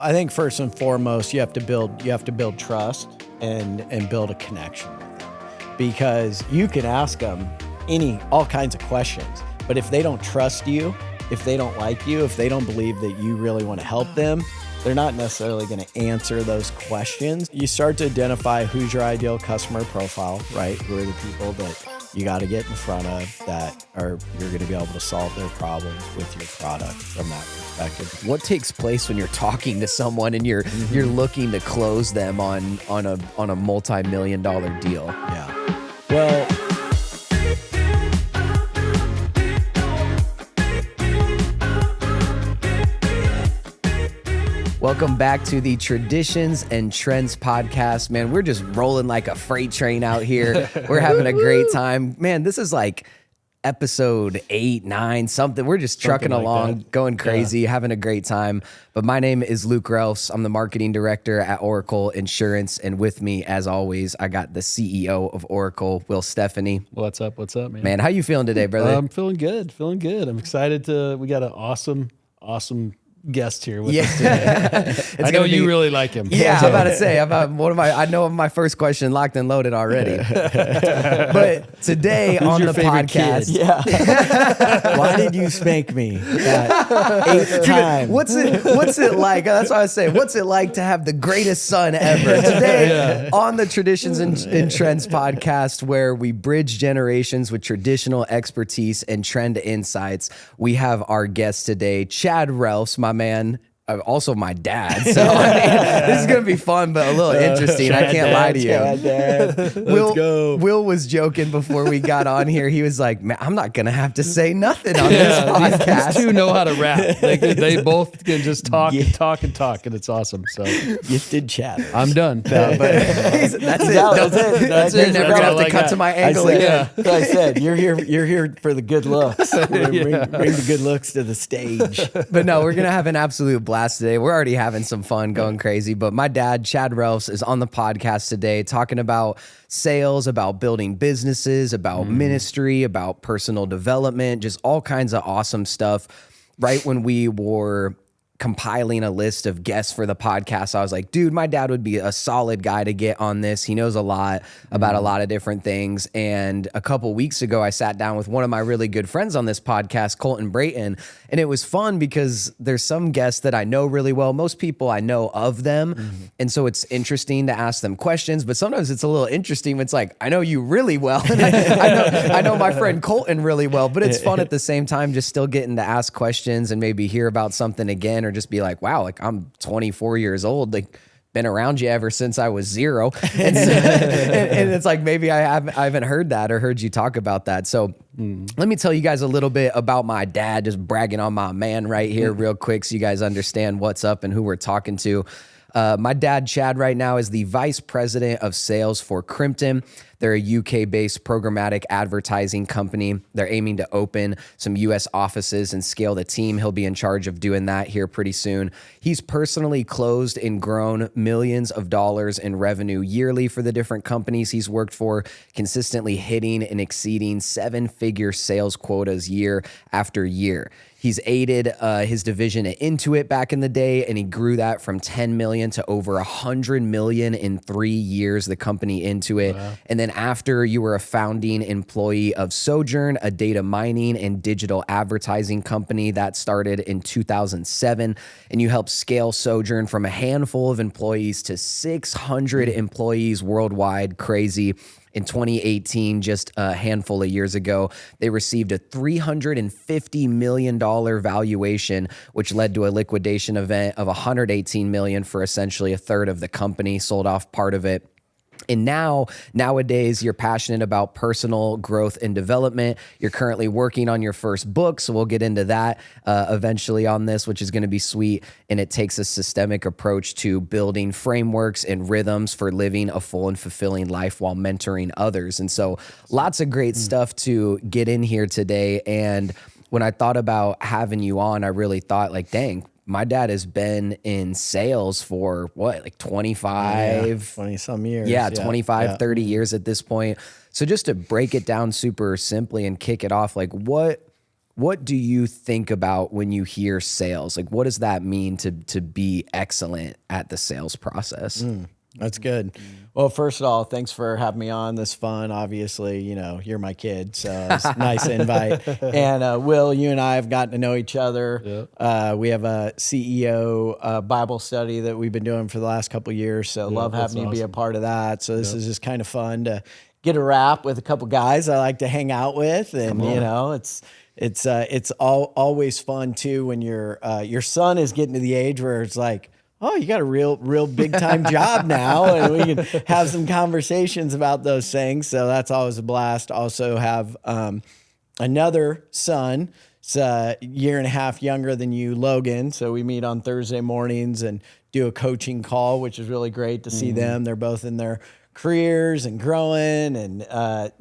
I think first and foremost, you have to build trust and build a connection with them, because you can ask them all kinds of questions, but if they don't trust you, if they don't like you, if they don't believe that you really want to help them, they're not necessarily going to answer those questions. You start to identify who's your ideal customer profile, right? Who are the people that you got to get in front of that you're going to be able to solve their problems with your product from that perspective. What takes place when you're talking to someone and you're looking to close them on a multi-million-dollar deal? Yeah. Well, welcome back to the Traditions and Trends podcast. Man, we're just rolling like a freight train out here. We're having a great time. Man, this is like episode 8, 9, something. We're just trucking along, going crazy, having a great time. But my name is Luke Reelfs. I'm the marketing director at Oracle Insurance. And with me, as always, I got the CEO of Oracle, Will Stephanie. What's up, man? Man, how you feeling today, brother? I'm feeling good. I'm excited we got an awesome guest here with us today. I know you really like him. Yeah, I'm about to say, I know my first question locked and loaded already. But today on the podcast, why did you spank me that 8th time? What's it like? That's what I was saying. What's it like to have the greatest son ever? Today on the Traditions and Trends podcast, where we bridge generations with traditional expertise and trend insights, we have our guest today, Chad Reelfs, my man, also my dad. So this is gonna be fun, but a little interesting. I can't lie to you. Let's go. Will was joking before we got on here. He was like, "Man, I'm not gonna have to say nothing on this podcast." These two know how to rap. They both can just talk and talk, and it's awesome. So gifted chatter. I'm done. That's it. That's it. Never gonna have to cut to my angle again. I said, you're here for the good looks. Bring the good looks to the stage. But no, we're gonna have an absolute blast today. We're already having some fun, going crazy. But my dad, Chad Reelfs, is on the podcast today talking about sales, about building businesses, about ministry, about personal development, just all kinds of awesome stuff. Right when we were compiling a list of guests for the podcast, I was like, dude, my dad would be a solid guy to get on this. He knows a lot about a lot of different things. And a couple weeks ago, I sat down with one of my really good friends on this podcast, Colton Brayton, and it was fun because there's some guests that I know really well. Most people I know of them. And so it's interesting to ask them questions, but sometimes it's a little interesting. It's like, I know you really well. And I know my friend Colton really well, but it's fun at the same time, just still getting to ask questions and maybe hear about something again, or just be like, wow, like I'm 24 years old, like been around you ever since I was 0. And, and it's like, maybe I haven't heard that or heard you talk about that. So let me tell you guys a little bit about my dad, just bragging on my man right here real quick so you guys understand what's up and who we're talking to. My dad, Chad, right now is the vice president of sales for Crimpton. They're a UK-based programmatic advertising company. They're aiming to open some US offices and scale the team. He'll be in charge of doing that here pretty soon. He's personally closed and grown millions of dollars in revenue yearly for the different companies he's worked for, consistently hitting and exceeding 7-figure sales quotas year after year. He's aided his division at Intuit back in the day, and he grew that from 10 million to over 100 million in 3 years, the company Intuit. Wow. And then after, you were a founding employee of Sojourn, a data mining and digital advertising company that started in 2007. And you helped scale Sojourn from a handful of employees to 600 employees worldwide. Crazy. In 2018, just a handful of years ago, they received a $350 million valuation, which led to a liquidation event of $118 million for essentially a third of the company, sold off part of it. And nowadays, you're passionate about personal growth and development. You're currently working on your first book, so we'll get into that eventually on this, which is going to be sweet. And it takes a systemic approach to building frameworks and rhythms for living a full and fulfilling life while mentoring others. And so lots of great stuff to get in here today. And when I thought about having you on, I really thought, like, dang, my dad has been in sales for what, like 25, 20 some years. Yeah, 25, 30 years at this point. So just to break it down super simply and kick it off, like what what do you think about when you hear sales? Like, what does that mean to be excellent at the sales process? That's good. Well, first of all, thanks for having me on. This fun. Obviously, you're my kid, so it's a nice invite. And Will, you and I have gotten to know each other. Yep. We have a CEO Bible study that we've been doing for the last couple of years. So love having you be a part of that. So this is just kind of fun to get a wrap with a couple guys I like to hang out with, and it's always fun too when your son is getting to the age where it's like, oh, you got a real big time job now, and we can have some conversations about those things. So that's always a blast. Also have another son. It's a year and a half younger than you, Logan. So we meet on Thursday mornings and do a coaching call, which is really great to see them. They're both in their careers and growing, and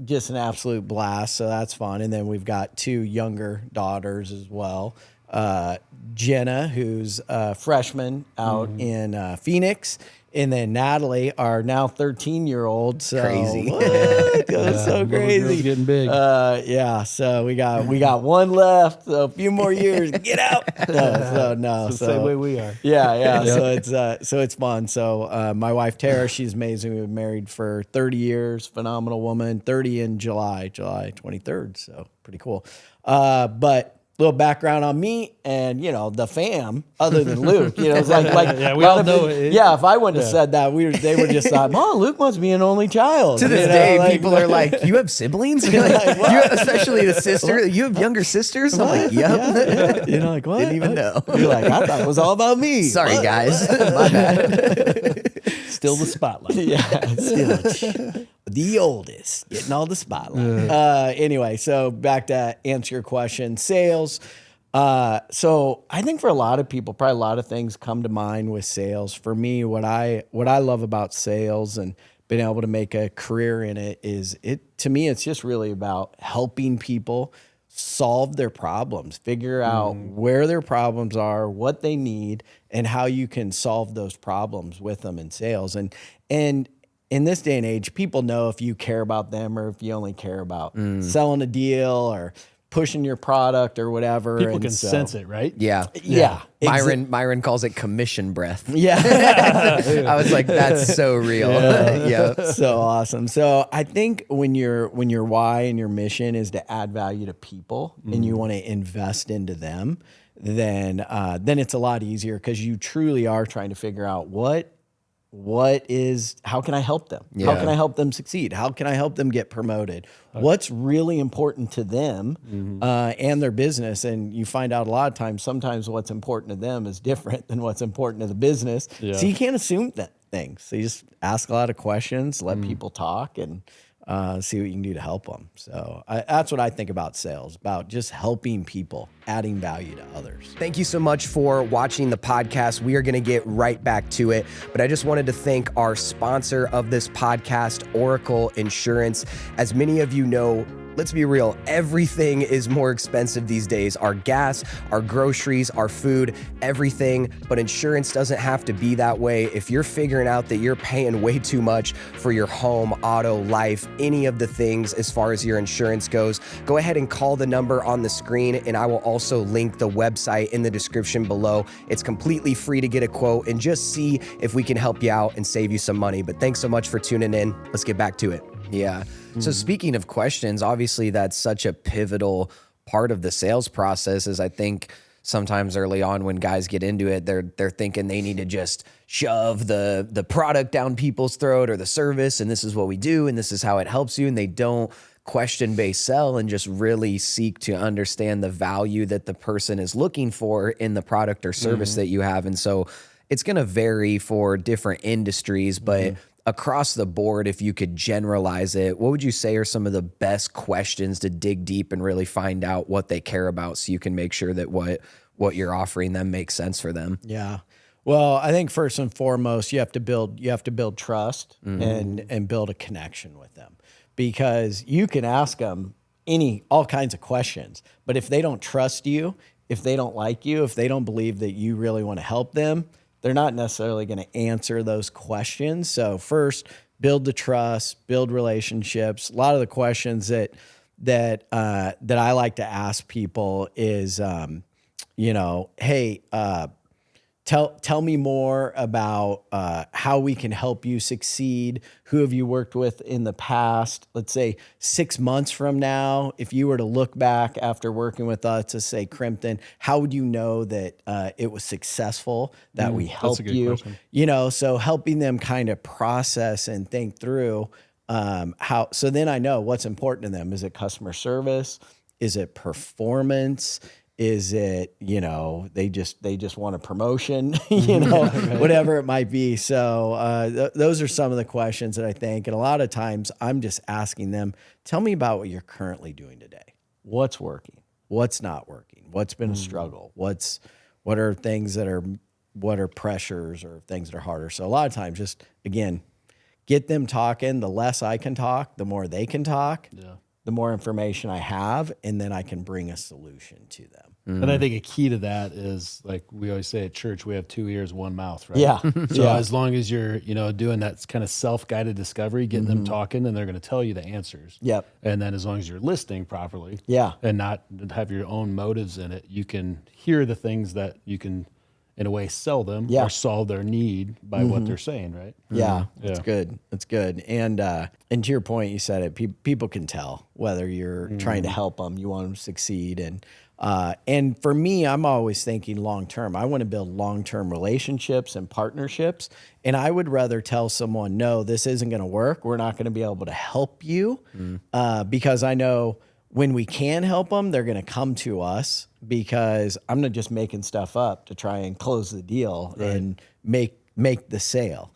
just an absolute blast. So that's fun. And then we've got 2 younger daughters as well. Jenna, who's a freshman out in Phoenix, and then Natalie, our now 13-year-old. So Crazy. What? That's so crazy. Getting big. Yeah. So we got one left. So a few more years. Get out. No. It's the same way we are. Yeah. So it's fun. So my wife Tara, she's amazing. We've been married for 30 years. Phenomenal woman. 30 in July 23rd. So pretty cool. But little background on me and the fam, other than Luke. It's like yeah, we all know it. Yeah, if I wouldn't have said that, they would just thought, "Oh, Luke must be an only child." To this day, people are like, "You have siblings?" Especially the sister. You have younger sisters? I'm like, "Yep." Yeah. Like, what? Didn't even know. You're like, I thought it was all about me. Sorry, guys. My bad. Still the spotlight. Still the oldest, getting all the spotlight. Anyway, so back to answer your question, sales. So I think for a lot of people, probably a lot of things come to mind with sales. For me, what I love about sales and being able to make a career in it is to me, it's just really about helping people solve their problems, figure out where their problems are, what they need, and how you can solve those problems with them in sales. And in this day and age, people know if you care about them or if you only care about selling a deal or pushing your product or whatever. People can sense it, right? Yeah. Myron calls it commission breath. Yeah. I was like, that's so real. Yeah. So awesome. So I think when your why and your mission is to add value to people and you want to invest into them, then it's a lot easier because you truly are trying to figure out how can I help them? Yeah. How can I help them succeed? How can I help them get promoted? What's really important to them and their business? And you find out a lot of times, sometimes what's important to them is different than what's important to the business. Yeah. So you can't assume that things. So you just ask a lot of questions, let people talk, and see what you can do to help them. So that's what I think about sales, about just helping people, adding value to others. Thank you so much for watching the podcast. We are going to get right back to it, but I just wanted to thank our sponsor of this podcast, Oracle Insurance. As many of you know, let's be real, everything is more expensive these days. Our gas, our groceries, our food, everything. But insurance doesn't have to be that way. If you're figuring out that you're paying way too much for your home, auto, life, any of the things as far as your insurance goes, go ahead and call the number on the screen, and I will also link the website in the description below. It's completely free to get a quote and just see if we can help you out and save you some money. But thanks so much for tuning in. Let's get back to it. Yeah. So speaking of questions, obviously that's such a pivotal part of the sales process. Is I think sometimes early on when guys get into it, they're thinking they need to just shove the product down people's throat or the service, and this is what we do and this is how it helps you, and they don't question-based sell and just really seek to understand the value that the person is looking for in the product or service that you have. And so it's going to vary for different industries, but across the board, if you could generalize it, what would you say are some of the best questions to dig deep and really find out what they care about so you can make sure that what you're offering them makes sense for them? Yeah. Well, I think first and foremost, you have to build trust and build a connection with them, because you can ask them all kinds of questions, but if they don't trust you, if they don't like you, if they don't believe that you really want to help them, they're not necessarily going to answer those questions. So first, build the trust, build relationships. A lot of the questions that that I like to ask people is, hey, tell me more about how we can help you succeed. Who have you worked with in the past? Let's say 6 months from now, if you were to look back after working with us to say Crimpton, how would you know that it was successful, that we helped you? Question. So helping them kind of process and think through how. So then I know what's important to them. Is it customer service? Is it performance? Is it, they just want a promotion, whatever it might be. So those are some of the questions that I think. And a lot of times I'm just asking them, tell me about what you're currently doing today. What's working? What's not working? What's been a struggle? What are things what are pressures or things that are harder? So a lot of times just, again, get them talking. The less I can talk, the more they can talk. Yeah. The more information I have, and then I can bring a solution to them. And I think a key to that is, like we always say at church, we have 2 ears, 1 mouth, right? Yeah. So as long as you're, doing that kind of self-guided discovery, getting them talking, and they're going to tell you the answers. Yep. And then as long as you're listening properly, and not have your own motives in it, you can hear the things that you can, in a way, sell them or solve their need by what they're saying, right? Yeah, that's good. That's good. And to your point, you said it. People can tell whether you're trying to help them, you want them to succeed, and for me, I'm always thinking long term. I want to build long term relationships and partnerships, and I would rather tell someone, no, this isn't going to work. We're not going to be able to help you, because I know when we can help them, they're going to come to us, because I'm not just making stuff up to try and close the deal and make the sale.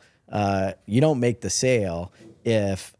You don't make the sale if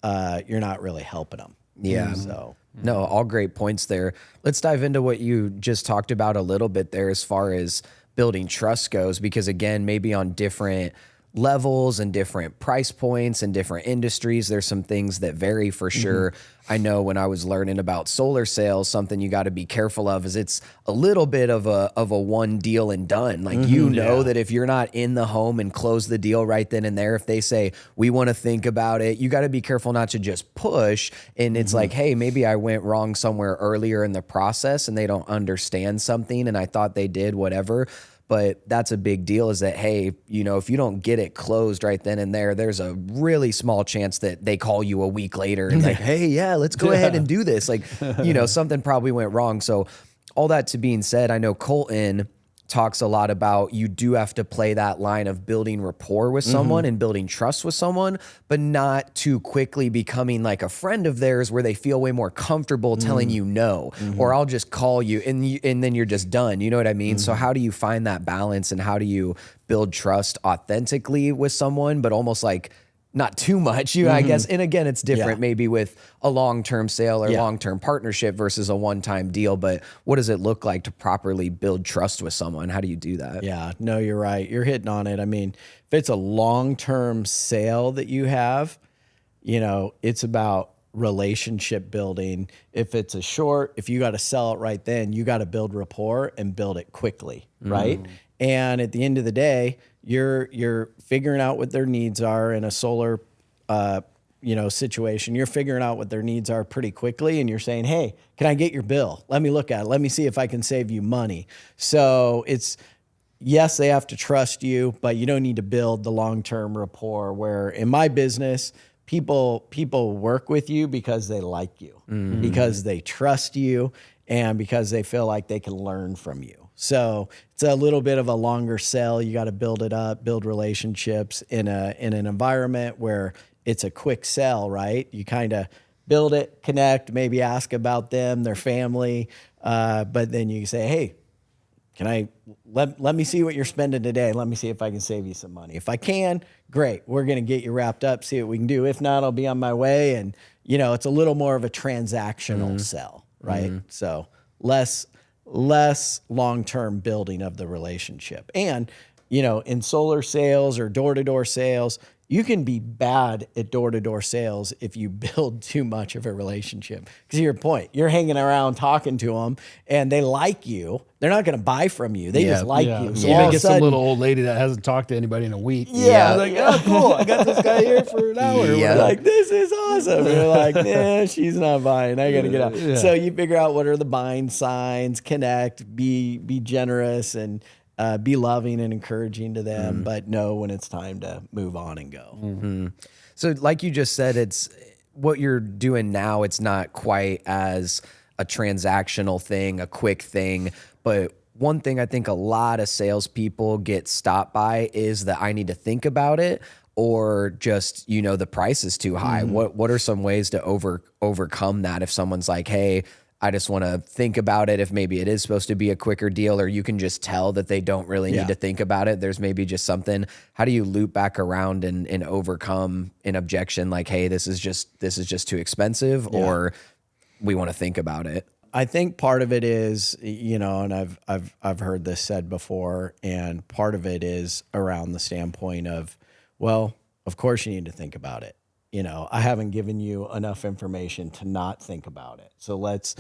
you're not really helping them. Yeah. So no, all great points there. Let's dive into what you just talked about a little bit there as far as building trust goes, because again, maybe on different levels and different price points and different industries, there's some things that vary for sure. I know when I was learning about solar sales, something you got to be careful of is it's a little bit of a one deal and done. Like, that if you're not in the home and close the deal right then and there, if they say, we want to think about it, you got to be careful not to just push. And it's like, hey, maybe I went wrong somewhere earlier in the process and they don't understand something and I thought they did, whatever. But that's a big deal, is that, hey, if you don't get it closed right then and there, there's a really small chance that they call you a week later and like, hey, let's go ahead and do this. Like, something probably went wrong. So all that to being said, I know Colton talks a lot about you do have to play that line of building rapport with someone and building trust with someone, but not too quickly becoming like a friend of theirs where they feel way more comfortable telling you no, or I'll just call you and then you're just done. You know what I mean? So how do you find that balance, and how do you build trust authentically with someone, but almost like not too much, I guess. And again, it's different maybe with a long-term sale or long-term partnership versus a one-time deal. But what does it look like to properly build trust with someone? How do you do that? Yeah, no, you're right. You're hitting on it. I mean, if it's a long-term sale that you have, it's about relationship building. If it's a short, if you got to sell it right then, you got to build rapport and build it quickly, right? And at the end of the day, you're figuring out what their needs are in a solar, situation. You're figuring out what their needs are pretty quickly, and you're saying, "Hey, can I get your bill? Let me look at it. Let me see if I can save you money." So yes, they have to trust you, but you don't need to build the long-term rapport. Where in my business, people work with you because they like you, because they trust you, and because they feel like they can learn from you. So it's a little bit of a longer sell. You got to build it up, build relationships in an environment where it's a quick sell, right? You kind of build it, connect, maybe ask about them, their family, but then you say, hey, can I let me see what you're spending today? Let me see if I can save you some money. If I can, great. We're going to get you wrapped up, see what we can do. If not, I'll be on my way. And, it's a little more of a transactional sell, right? So less long-term building of the relationship. And, in solar sales or door-to-door sales, you can be bad at door-to-door sales if you build too much of a relationship. Because your point, you're hanging around talking to them and they like you. They're not going to buy from you. They just like you. So all you of a get sudden, some little old lady that hasn't talked to anybody in a week. Yeah. Like, oh, cool. I got this guy here for an hour. Yeah. like, this is awesome. You're like, nah, she's not buying. I got to get out. Yeah. So you figure out what are the buying signs, connect, be generous, and be loving and encouraging to them, but know when it's time to move on and go. So like you just said, it's what you're doing now. It's not quite as a transactional thing, a quick thing. But one thing I think a lot of salespeople get stopped by is that I need to think about it, or just, the price is too high. What are some ways to overcome that if someone's like, hey, I just want to think about it, if maybe it is supposed to be a quicker deal, or you can just tell that they don't really need to think about it. There's maybe just something. How do you loop back around and overcome an objection like, hey, this is just too expensive, or we want to think about it? I think part of it is, and I've heard this said before, and part of it is around the standpoint of, well, of course you need to think about it. I haven't given you enough information to not think about it. So let's,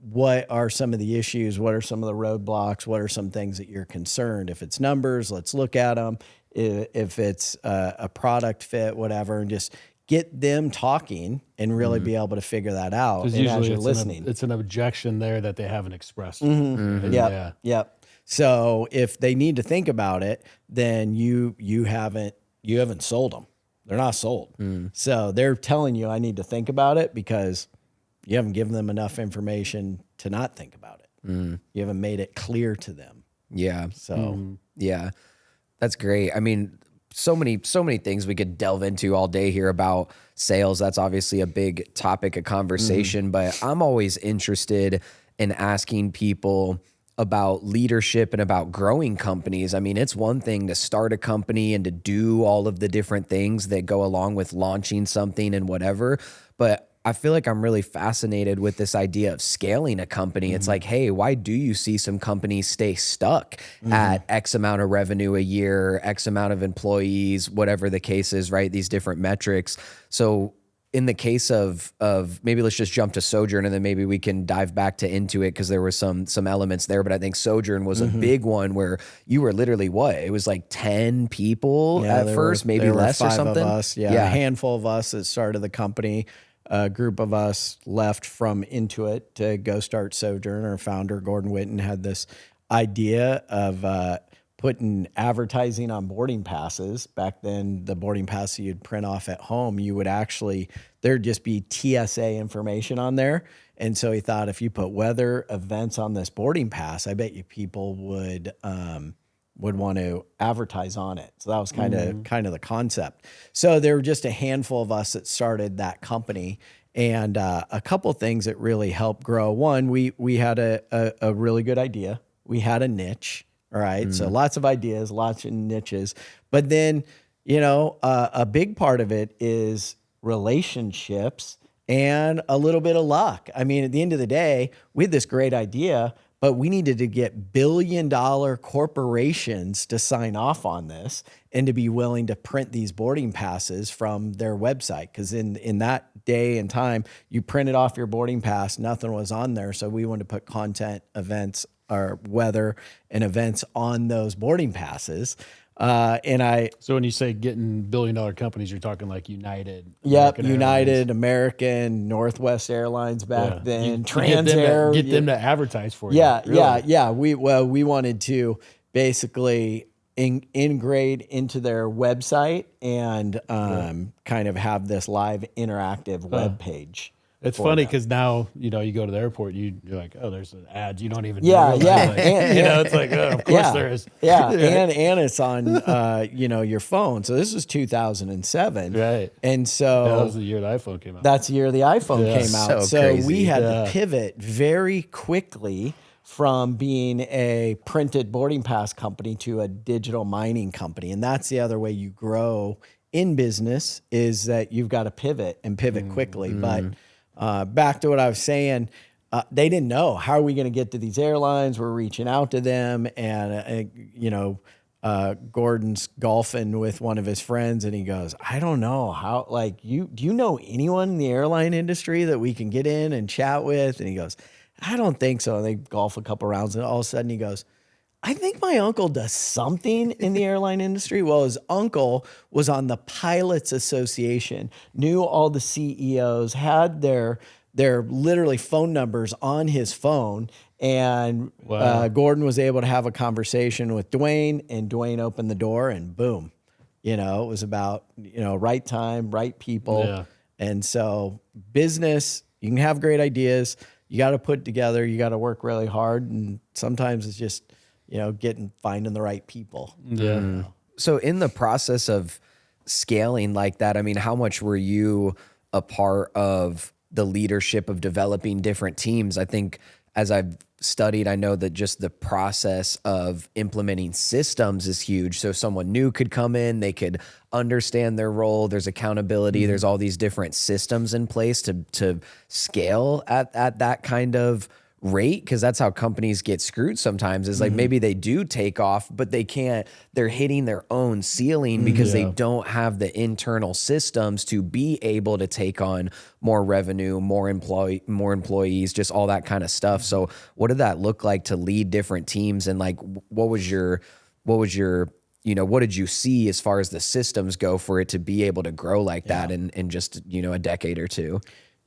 what are some of the issues? What are some of the roadblocks? What are some things that you're concerned? If it's numbers, let's look at them. If it's a product fit, whatever, and just get them talking and really be able to figure that out. And usually as you're listening, it's an objection there that they haven't expressed. Yep. So if they need to think about it, then you haven't sold them. They're not sold. So they're telling you, I need to think about it, because you haven't given them enough information to not think about it. You haven't made it clear to them. Yeah. So Yeah, that's great. I mean, so many things we could delve into all day here about sales. That's obviously a big topic of conversation, but I'm always interested in asking people about leadership and about growing companies. I mean, it's one thing to start a company and to do all of the different things that go along with launching something and whatever, but I feel like I'm really fascinated with this idea of scaling a company. It's like, hey, why do you see some companies stay stuck at X amount of revenue a year, X amount of employees, whatever the case is, right? These different metrics. So in the case of maybe let's just jump to Sojourn, and then maybe we can dive back to Intuit, because there were some elements there. But I think Sojourn was a big one where you were literally it was like 10 people at first, maybe less or something. Of us, a handful of us that started the company. A group of us left from Intuit to go start Sojourn. Our founder, Gordon Whitten, had this idea of putting advertising on boarding passes. Back then, the boarding pass you'd print off at home, you would actually, there'd just be TSA information on there. And so he thought, if you put weather events on this boarding pass, I bet you people would want to advertise on it. So that was kind of the concept. So there were just a handful of us that started that company, and a couple of things that really helped grow. One, we had a really good idea. We had a niche. All right. So lots of ideas, lots of niches, but then, a big part of it is relationships and a little bit of luck. I mean, at the end of the day, we had this great idea, but we needed to get billion-dollar corporations to sign off on this and to be willing to print these boarding passes from their website. Because in that day and time, you printed off your boarding pass, nothing was on there. So we wanted to put content, events, or weather and events on those boarding passes. So when you say getting billion-dollar companies, you're talking like United. Yep, American United, Airlines. American, Northwest Airlines back then, You get Transair. Get them to advertise for you. Yeah, really. yeah. We wanted to basically integrate into their website and kind of have this live interactive web page. It's funny because now, you go to the airport, you're like, oh, there's an ad. You don't even Yeah, realize. yeah. Like, And- it's like, oh, of course there is. Yeah, and it's on your phone. So this was 2007. Right. And so That was the year the iPhone came out. that's the year the iPhone came out. So So crazy. we had to pivot very quickly from being a printed boarding pass company to a digital mining company. And that's the other way you grow in business, is that you've got to pivot and pivot quickly. But back to what I was saying, they didn't know, how are we going to get to these airlines? We're reaching out to them, and Gordon's golfing with one of his friends, and he goes, I don't know how, like, do you know anyone in the airline industry that we can get in and chat with? And he goes, I don't think so. And they golf a couple rounds, and all of a sudden he goes, I think my uncle does something in the airline industry. Well, his uncle was on the Pilots Association, knew all the CEOs, had their literally phone numbers on his phone. And Gordon was able to have a conversation with Dwayne, and Dwayne opened the door, and boom, it was about, right time, right people. Yeah. And so business, you can have great ideas. You got to put it together. You got to work really hard. And sometimes it's just, finding the right people. Yeah. So in the process of scaling like that, I mean, how much were you a part of the leadership of developing different teams? I think as I've studied, I know that just the process of implementing systems is huge. So someone new could come in, they could understand their role. There's accountability. There's all these different systems in place to scale at that kind of rate, because that's how companies get screwed sometimes, is like maybe they do take off, but they're hitting their own ceiling because they don't have the internal systems to be able to take on more revenue, more employees, just all that kind of stuff. So what did that look like to lead different teams? And like, what did you see as far as the systems go for it to be able to grow like that in just, a decade or two?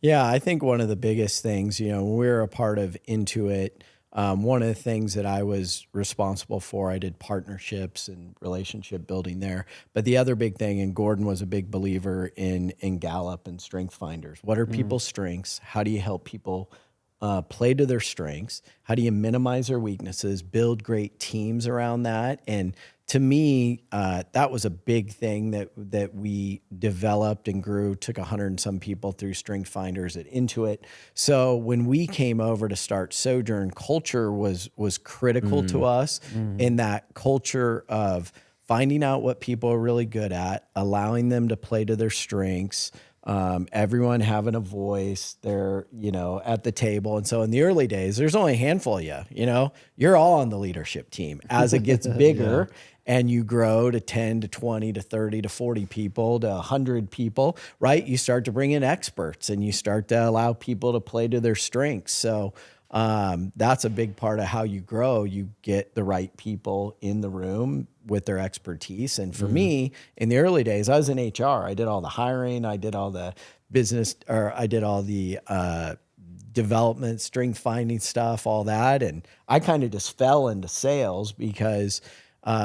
Yeah, I think one of the biggest things, when we were a part of Intuit, one of the things that I was responsible for, I did partnerships and relationship building there. But the other big thing, and Gordon was a big believer in Gallup and Strength Finders. What are people's strengths? How do you help people play to their strengths? How do you minimize their weaknesses, build great teams around that? And to me, that was a big thing that we developed and grew, took 100 and some people through Strength Finders at Intuit. So when we came over to start Sojourn, culture was critical to us, in that culture of finding out what people are really good at, allowing them to play to their strengths, everyone having a voice, they're, at the table. And so in the early days, there's only a handful of you're all on the leadership team. As it gets bigger and you grow to 10 to 20 to 30 to 40 people to 100 people, right? You start to bring in experts, and you start to allow people to play to their strengths. So that's a big part of how you grow. You get the right people in the room with their expertise. And for me, in the early days, I was in HR. I did all the hiring. I did all the business, or I did all the development, strength finding stuff, all that. And I kind of just fell into sales because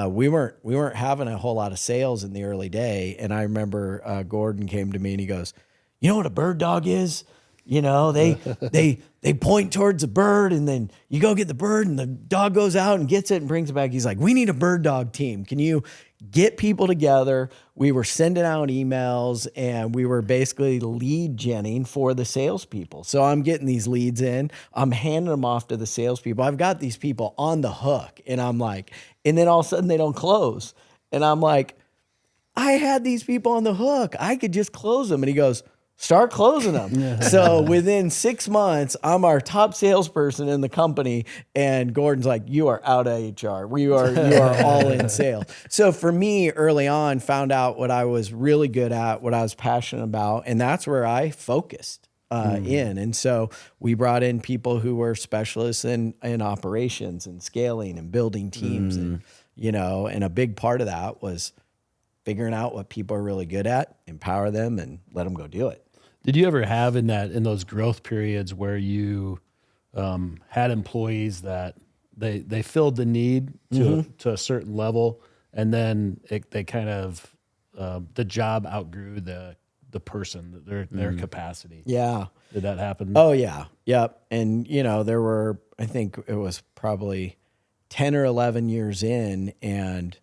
we weren't having a whole lot of sales in the early day. And I remember Gordon came to me and he goes, "You know what a bird dog is? They point towards a bird, and then you go get the bird, and the dog goes out and gets it and brings it back." He's like, "We need a bird dog team. Can you get people together?" We were sending out emails, and we were basically lead genning for the salespeople. So I'm getting these leads in, I'm handing them off to the salespeople. I've got these people on the hook, and I'm like, and then all of a sudden they don't close. And I'm like, I had these people on the hook. I could just close them. And he goes, "Start closing them." So within 6 months, I'm our top salesperson in the company. And Gordon's like, "You are out of HR. You are all in sales." So for me, early on, found out what I was really good at, what I was passionate about. And that's where I focused in. And so we brought in people who were specialists in operations and scaling and building teams. And, and a big part of that was figuring out what people are really good at, empower them, and let them go do it. Did you ever have in those growth periods where you had employees that they filled the need to a certain level, and then they kind of the job outgrew the person, their capacity? Yeah. Did that happen? Oh yeah. Yep. And there were, I think it was probably 10 or 11 years in, and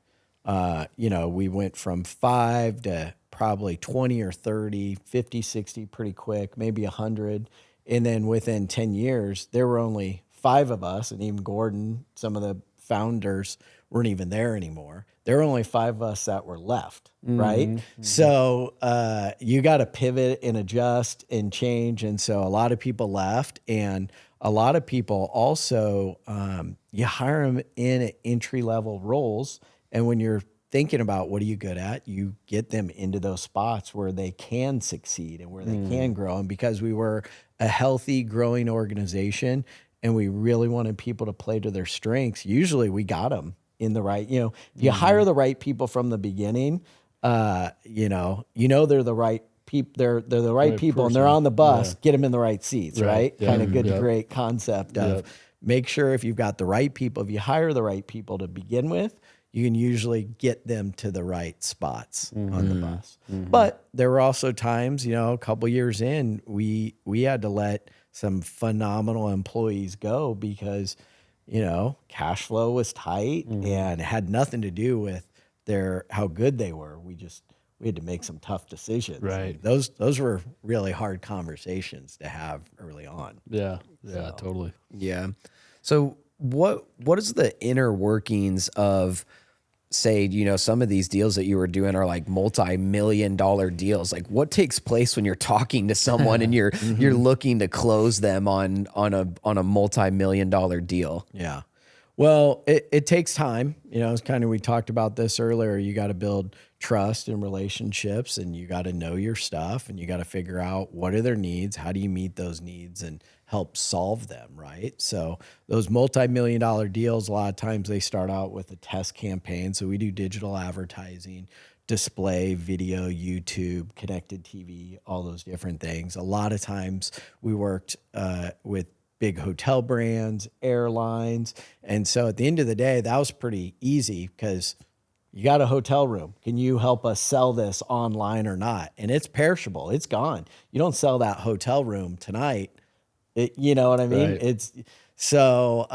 we went from 5 to probably 20 or 30, 50, 60 pretty quick, maybe 100. And then within 10 years, there were only 5 of us, and even Gordon, some of the founders weren't even there anymore. There were only 5 of us that were left, right? Mm-hmm. So you got to pivot and adjust and change. And so a lot of people left, and a lot of people also, you hire them in at entry-level roles, And when you're thinking about what are you good at, you get them into those spots where they can succeed and where they can grow. And because we were a healthy, growing organization and we really wanted people to play to their strengths, usually we got them in the right, if you hire the right people from the beginning, they're the right people, they're the right people and they're person. on the bus, get them in the right seats, right? Yeah. Kind of good, great concept of make sure if you've got the right people, if you hire the right people to begin with, you can usually get them to the right spots on the bus. But there were also times, a couple years in, we had to let some phenomenal employees go because, cash flow was tight and it had nothing to do with how good they were. We had to make some tough decisions. Right. And those were really hard conversations to have early on. Yeah. Totally. Yeah. So what is the inner workings of, say, some of these deals that you were doing are like multi-million-dollar deals? Like what takes place when you're talking to someone and you're looking to close them on a multi-million-dollar deal? Yeah. Well, it takes time. It's kind of, we talked about this earlier. You got to build trust and relationships and you got to know your stuff and you got to figure out what are their needs, how do you meet those needs and help solve them, right? So those multi-million-dollar deals, a lot of times they start out with a test campaign. So we do digital advertising, display, video, YouTube, connected TV, all those different things. A lot of times we worked with big hotel brands, airlines. And so at the end of the day, that was pretty easy because you got a hotel room. Can you help us sell this online or not? And it's perishable. It's gone. You don't sell that hotel room tonight. You know what I mean? Right. It's so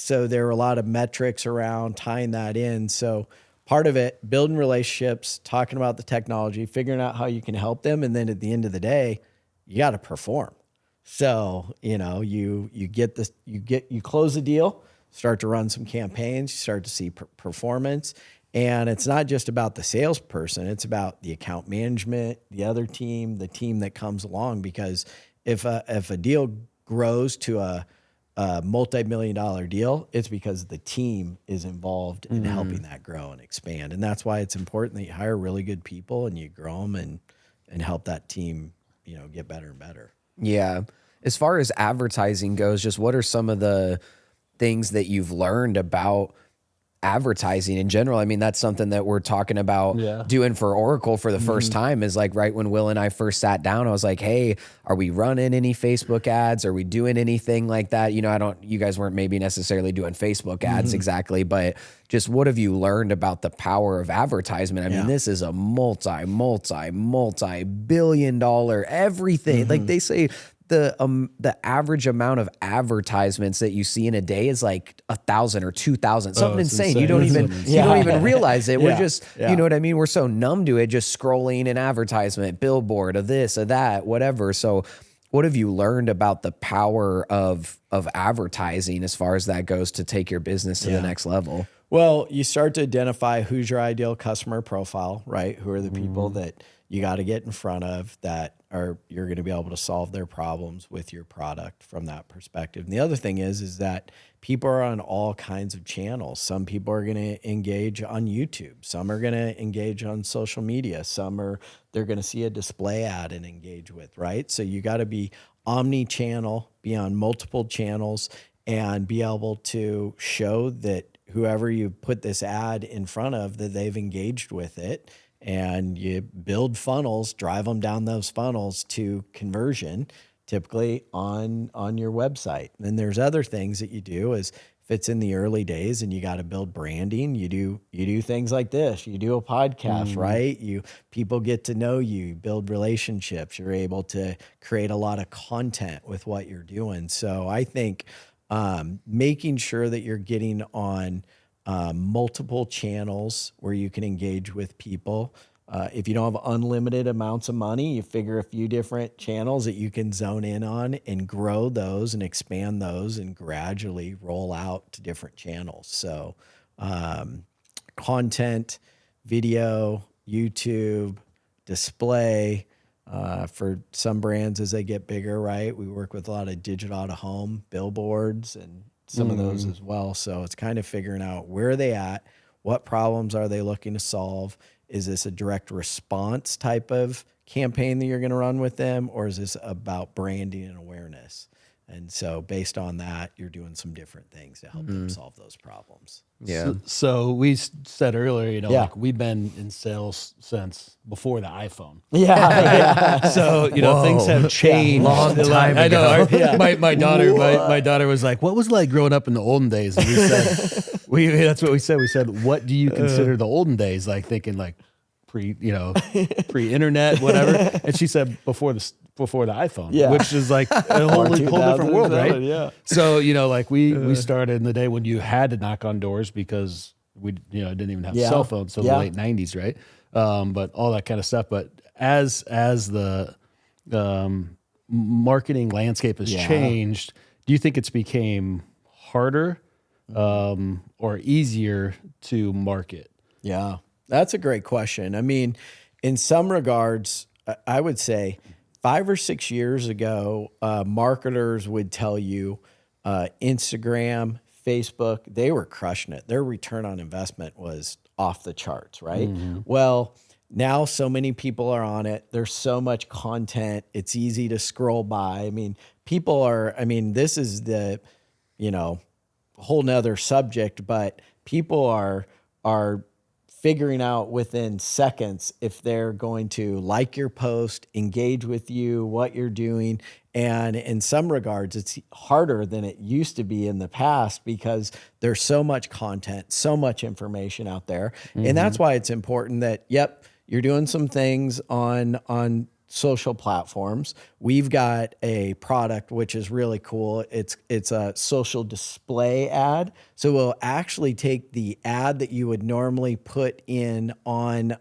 there were a lot of metrics around tying that in. So part of it, building relationships, talking about the technology, figuring out how you can help them. And then at the end of the day, you got to perform. So, you get this, you close the deal, start to run some campaigns, you start to see performance. And it's not just about the salesperson, it's about the account management, the other team, the team that comes along. Because if a deal grows to a multi-million-dollar deal, it's because the team is involved in helping that grow and expand. And that's why it's important that you hire really good people and you grow them and help that team, get better and better. Yeah. As far as advertising goes, just what are some of the things that you've learned about advertising in general? I mean, that's something that we're talking about doing for Oracle for the first time, is like right when Will and I first sat down, I was like, hey, are we running any Facebook ads? Are we doing anything like that? You guys weren't maybe necessarily doing Facebook ads exactly, but just what have you learned about the power of advertisement? I mean, this is a multi-billion-dollar everything. Like they say, the average amount of advertisements that you see in a day is like 1,000 or 2,000, something insane. You don't even realize it. We're just, you know what I mean? We're so numb to it, just scrolling an advertisement, billboard of this or that, whatever. So what have you learned about the power of advertising as far as that goes to take your business to the next level? Well, you start to identify who's your ideal customer profile, right? Who are the people that you got to get in front of that you're going to be able to solve their problems with your product from that perspective. And the other thing is that people are on all kinds of channels. Some people are going to engage on YouTube. Some are going to engage on social media. They're going to see a display ad and engage with, right? So you got to be omni-channel, be on multiple channels, and be able to show that whoever you put this ad in front of, that they've engaged with it. And you build funnels, drive them down those funnels to conversion, typically on your website. And then there's other things that you do if it's in the early days and you got to build branding, you do things like this. You do a podcast, right? People get to know you, build relationships. You're able to create a lot of content with what you're doing. So I think making sure that you're getting on multiple channels where you can engage with people. If you don't have unlimited amounts of money, you figure a few different channels that you can zone in on and grow those and expand those and gradually roll out to different channels. So content, video, YouTube, display, for some brands as they get bigger, right? We work with a lot of digital out of home, billboards, and some of those as well. So it's kind of figuring out where are they at, What problems are they looking to solve? Is this a direct response type of campaign that you're going to run with them, or is this about branding and awareness? And so based on that, you're doing some different things to help them solve those problems. Yeah. So we said earlier, Yeah. like we've been in sales since before the iPhone. Yeah. So, things have changed. Long time I know. ago. My daughter was like, what was it like growing up in the olden days? And we said, that's what we said. We said, what do you consider the olden days? Like thinking like pre-internet, whatever. And she said before the iPhone, which is like a whole different world, right? Yeah. So, like we started in the day when you had to knock on doors because we, didn't even have cell phones till the late 90s, right? But all that kind of stuff. But as the marketing landscape has changed, do you think it's became harder or easier to market? Yeah, that's a great question. I mean, in some regards, I would say 5 or 6 years ago, marketers would tell you Instagram, Facebook, they were crushing it. Their return on investment was off the charts, right? Well, now so many people are on it. There's so much content. It's easy to scroll by. I mean, this is the, whole nother subject, but people are figuring out within seconds if they're going to like your post, engage with you, what you're doing. And in some regards, it's harder than it used to be in the past because there's so much content, so much information out there. And that's why it's important that, you're doing some things on social platforms. We've got a product which is really cool. It's a social display ad. So we'll actually take the ad that you would normally put in on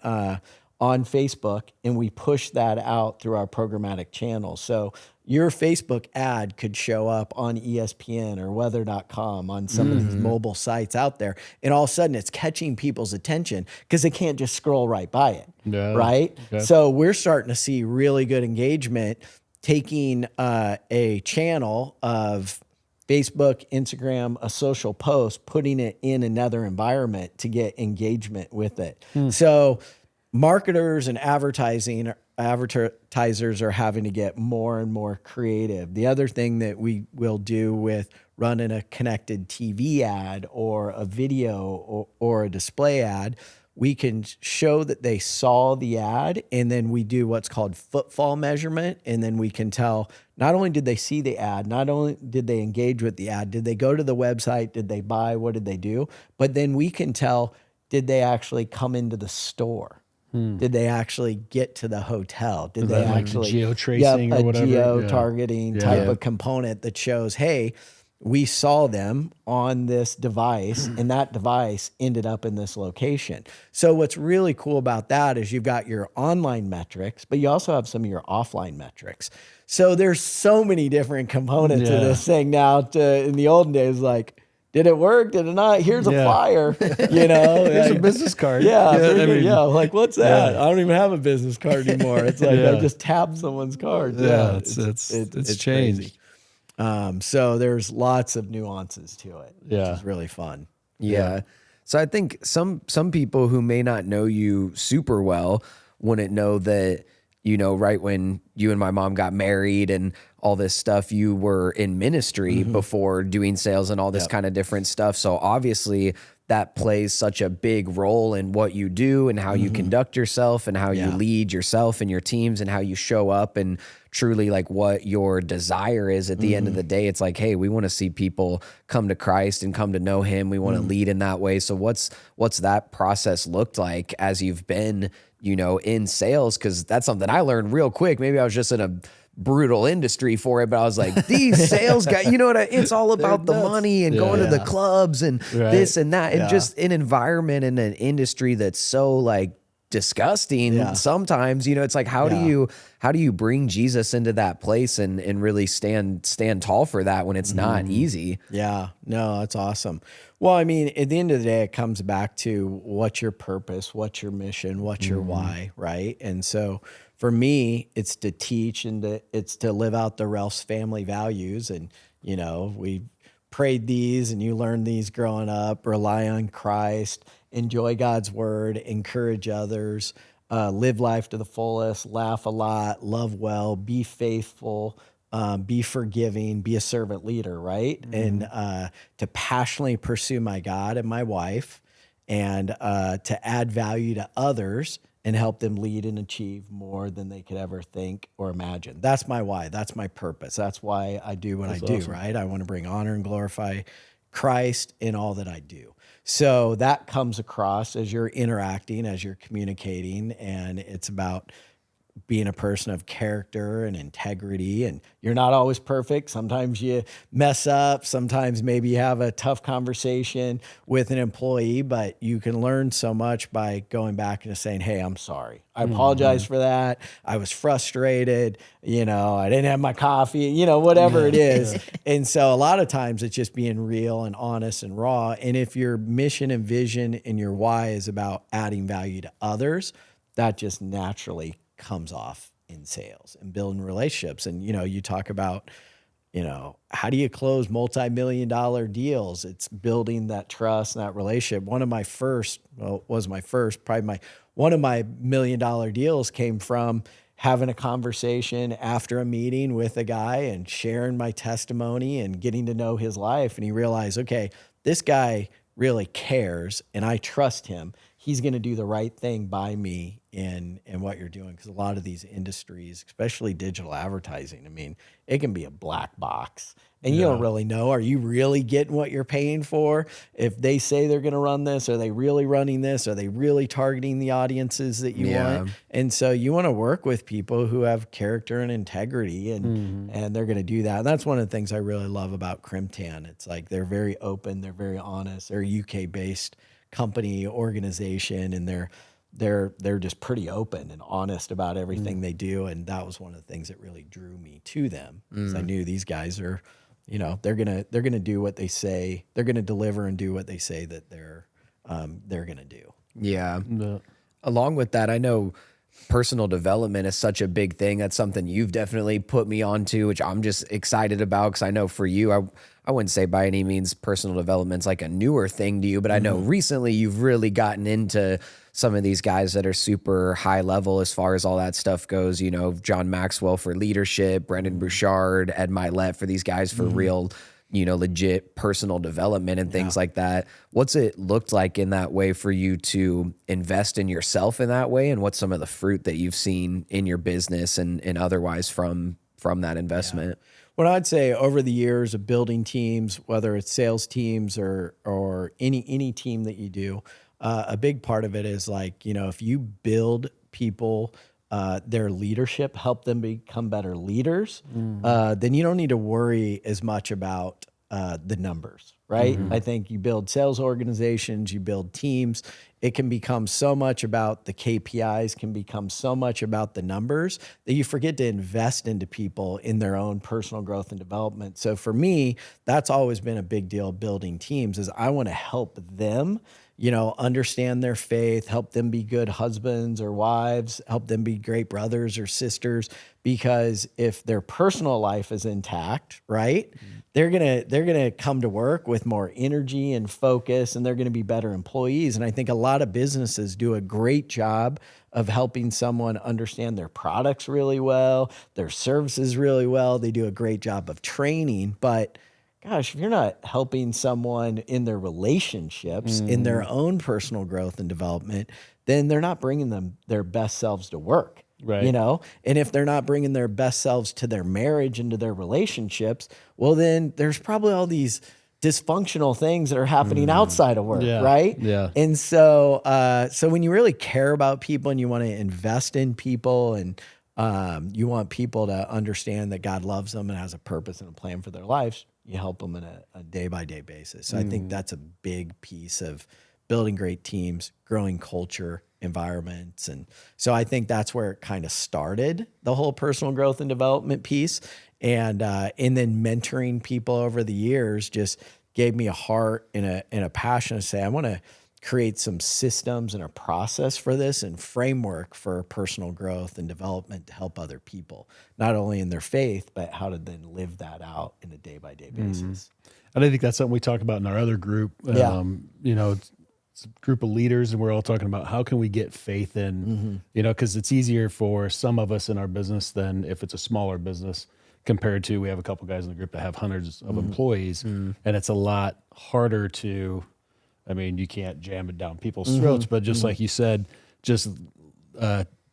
Facebook, and we push that out through our programmatic channel. So your Facebook ad could show up on ESPN or weather.com on some of these mobile sites out there. And all of a sudden it's catching people's attention because they can't just scroll right by it. Yeah. Right. Okay. So we're starting to see really good engagement taking a channel of Facebook, Instagram, a social post, putting it in another environment to get engagement with it. So marketers and advertisers are having to get more and more creative. The other thing that we will do with running a connected TV ad or a video or a display ad, we can show that they saw the ad, and then we do what's called footfall measurement. And then we can tell not only did they see the ad, not only did they engage with the ad, did they go to the website, did they buy, what did they do? But then we can tell, did they actually come into the store? Did they actually get to the hotel? Did they actually geo-tracing or whatever? Geo-targeting type of component that shows, hey, we saw them on this device and that device ended up in this location. So what's really cool about that is you've got your online metrics, but you also have some of your offline metrics. So there's so many different components of this thing now. In the olden days, like, did it work? Did it not? Here's a flyer, Here's a business card. Like, what's that? I don't even have a business card anymore. It's like I just tapped someone's card. It's changed. Crazy. So there's lots of nuances to it, which is really fun. Yeah. So I think some people who may not know you super well wouldn't know that, right when you and my mom got married and all this stuff, you were in ministry before doing sales and all this kind of different stuff. So obviously that plays such a big role in what you do and how you conduct yourself and how you lead yourself and your teams and how you show up and truly like what your desire is at the end of the day. It's like, hey, we want to see people come to Christ and come to know him. We want to lead in that way. So what's that process looked like as you've been, in sales? Cause that's something I learned real quick. Maybe I was just in a brutal industry for it, but I was like, these sales guys, it's all about the money and going to the clubs and this and that, and just an environment in an industry that's so like disgusting sometimes. It's like, how do you bring Jesus into that place and really stand tall for that when it's not easy? Yeah, no, that's awesome. Well, I mean, at the end of the day, it comes back to what's your purpose, what's your mission, what's your why, right? And so for me, it's to teach and it's to live out the Reelfs family values. And, we prayed these and you learned these growing up. Rely on Christ, enjoy God's word, encourage others, live life to the fullest, laugh a lot, love well, be faithful, be forgiving, be a servant leader, right? And to passionately pursue my God and my wife, and to add value to others and help them lead and achieve more than they could ever think or imagine. That's my why. That's my purpose. That's why I do what I do, right? I want to bring honor and glorify Christ in all that I do. So that comes across as you're interacting, as you're communicating, and it's about being a person of character and integrity. And you're not always perfect. Sometimes you mess up. Sometimes maybe you have a tough conversation with an employee, but you can learn so much by going back and just saying, hey, I'm sorry. I apologize for that. I was frustrated. I didn't have my coffee, whatever it is. And so a lot of times it's just being real and honest and raw. And if your mission and vision and your why is about adding value to others, that just naturally comes off in sales and building relationships. And, you talk about, how do you close multi-million-dollar deals? It's building that trust and that relationship. One of my first million-dollar deals came from having a conversation after a meeting with a guy and sharing my testimony and getting to know his life. And he realized, okay, this guy really cares and I trust him. He's going to do the right thing by me in what you're doing. Because a lot of these industries, especially digital advertising, it can be a black box. And you don't really know, are you really getting what you're paying for? If they say they're going to run this, are they really running this? Are they really targeting the audiences that you want? And so you want to work with people who have character and integrity, and they're going to do that. And that's one of the things I really love about Crimtan. It's like they're very open, they're very honest. They're a UK-based company, organization, and they're just pretty open and honest about everything they do. And that was one of the things that really drew me to them, because I knew these guys are, they're gonna do what they say. They're gonna deliver and do what they say that they're gonna do. Yeah. Along with that, I know personal development is such a big thing. That's something you've definitely put me onto, which I'm just excited about, because I know for you, I wouldn't say by any means personal development's like a newer thing to you, but I know recently you've really gotten into some of these guys that are super high level as far as all that stuff goes. John Maxwell for leadership, Brendan Bouchard, Ed Milet for these guys for real, legit personal development and things like that. What's it looked like in that way for you to invest in yourself in that way? And what's some of the fruit that you've seen in your business and otherwise from that investment? What I'd say over the years of building teams, whether it's sales teams or any team that you do, a big part of it is like, if you build people, their leadership, help them become better leaders, then you don't need to worry as much about the numbers, right? I think you build sales organizations, you build teams, it can become so much about the KPIs, can become so much about the numbers that you forget to invest into people in their own personal growth and development. So for me, that's always been a big deal building teams, is I want to help them, understand their faith, help them be good husbands or wives, help them be great brothers or sisters. Because if their personal life is intact, right, they're gonna come to work with more energy and focus, and they're gonna be better employees. And I think a lot of businesses do a great job of helping someone understand their products really well, their services really well. They do a great job of training, but gosh, if you're not helping someone in their relationships, in their own personal growth and development, then they're not bringing them their best selves to work. Right. And if they're not bringing their best selves to their marriage and to their relationships, well, then there's probably all these dysfunctional things that are happening outside of work, right? Yeah. And so, so when you really care about people and you want to invest in people, and you want people to understand that God loves them and has a purpose and a plan for their lives, you help them in a day-by-day basis. So I think that's a big piece of building great teams, growing culture, environments. And so I think that's where it kind of started, the whole personal growth and development piece. And then mentoring people over the years just gave me a heart and a passion to say, I want to create some systems and a process for this and framework for personal growth and development to help other people, not only in their faith, but how to then live that out in a day-by-day basis. And I think that's something we talk about in our other group. Yeah. You know, it's a group of leaders, and we're all talking about how can we get faith in, you know, because it's easier for some of us in our business than if it's a smaller business compared to, we have a couple guys in the group that have hundreds of employees, and it's a lot harder to, I mean, you can't jam it down people's throats, but just like you said, just